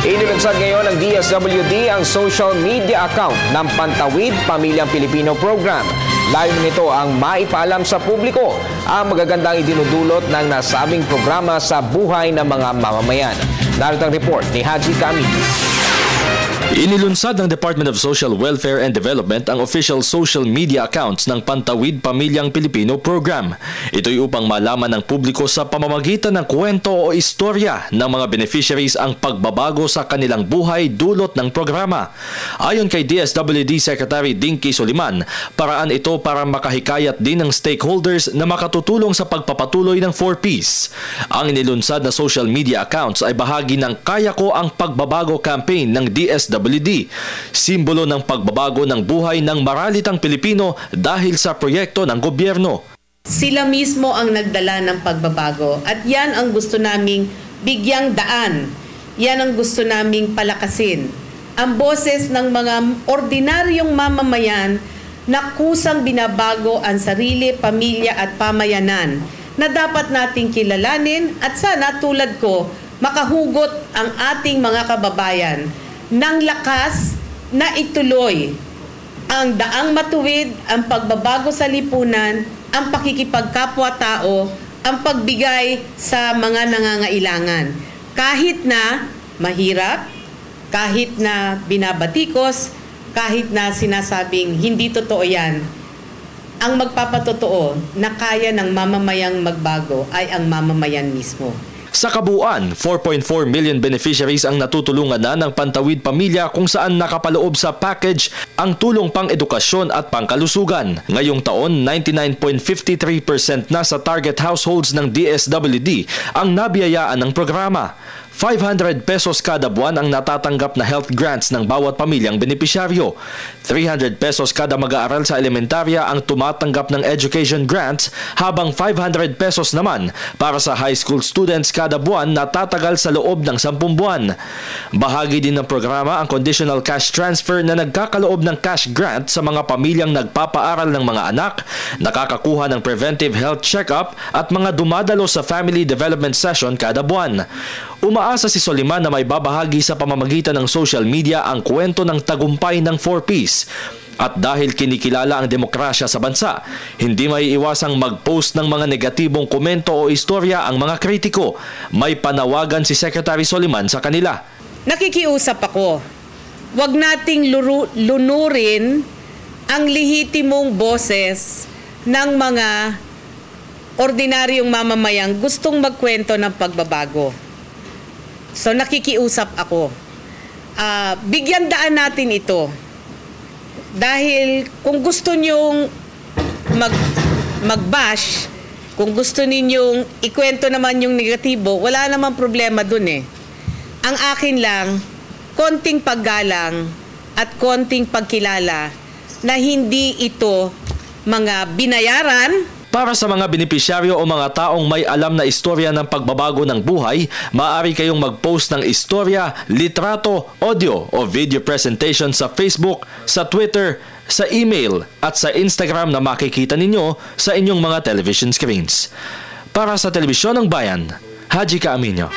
Inilunsad ngayon ng DSWD ang social media account ng Pantawid Pamilyang Pilipino Program. Layunin nito ang maipaalam sa publiko ang magagandang idinudulot ng nasabing programa sa buhay ng mga mamamayan. Narito ang report ni Haji Kami. Inilunsad ng Department of Social Welfare and Development ang official social media accounts ng Pantawid Pamilyang Pilipino Program. Ito'y upang malaman ng publiko sa pamamagitan ng kwento o istorya ng mga beneficiaries ang pagbabago sa kanilang buhay dulot ng programa. Ayon kay DSWD Secretary Dinky Soliman, paraan ito para makahikayat din ng stakeholders na makatutulong sa pagpapatuloy ng 4Ps. Ang inilunsad na social media accounts ay bahagi ng Kaya Ko ang Pagbabago campaign ng DSWD, simbolo ng pagbabago ng buhay ng maralitang Pilipino dahil sa proyekto ng gobyerno. Sila mismo ang nagdala ng pagbabago at yan ang gusto naming bigyang daan. Yan ang gusto naming palakasin. Ang boses ng mga ordinaryong mamamayan na kusang binabago ang sarili, pamilya at pamayanan na dapat nating kilalanin at sana tulad ko makahugot ang ating mga kababayan ng lakas na ituloy ang daang matuwid, ang pagbabago sa lipunan, ang pakikipagkapwa-tao, ang pagbigay sa mga nangangailangan. Kahit na mahirap, kahit na binabatikos, kahit na sinasabing hindi totoo yan, ang magpapatotoo na kaya ng mamamayang magbago ay ang mamamayan mismo. Sa kabuuan, 4.4 million beneficiaries ang natutulungan na ng Pantawid Pamilya kung saan nakapaloob sa package ang tulong pang-edukasyon at pangkalusugan. Ngayong taon, 99.53% na sa target households ng DSWD ang nabiyayaan ng programa. 500 pesos kada buwan ang natatanggap na health grants ng bawat pamilyang benepisyaryo. 300 pesos kada mag-aaral sa elementarya ang tumatanggap ng education grants, habang 500 pesos naman para sa high school students kada buwan na tatagal sa loob ng 10 buwan. Bahagi din ng programa ang conditional cash transfer na nagkakaloob ng cash grant sa mga pamilyang nagpapaaral ng mga anak, nakakakuha ng preventive health check-up at mga dumadalo sa family development session kada buwan. Umaasa si Soliman na may babahagi sa pamamagitan ng social media ang kwento ng tagumpay ng 4Ps. At dahil kinikilala ang demokrasya sa bansa, hindi maiiwasang mag-post ng mga negatibong komento o istorya ang mga kritiko. May panawagan si Secretary Soliman sa kanila. Nakikiusap ako, wag nating lunurin ang lehitimong boses ng mga ordinaryong mamamayang gustong magkwento ng pagbabago. So nakikiusap ako, bigyan daan natin ito. Dahil kung gusto nyong mag-bash, kung gusto ninyong ikwento naman yung negatibo, wala namang problema dun eh. Ang akin lang, konting paggalang at konting pagkilala na hindi ito mga binayaran. Para sa mga benepisyaryo o mga taong may alam na istorya ng pagbabago ng buhay, maaari kayong mag-post ng istorya, litrato, audio o video presentation sa Facebook, sa Twitter, sa email at sa Instagram na makikita ninyo sa inyong mga television screens. Para sa Telebisyon ng Bayan, Haji Kaaminyo.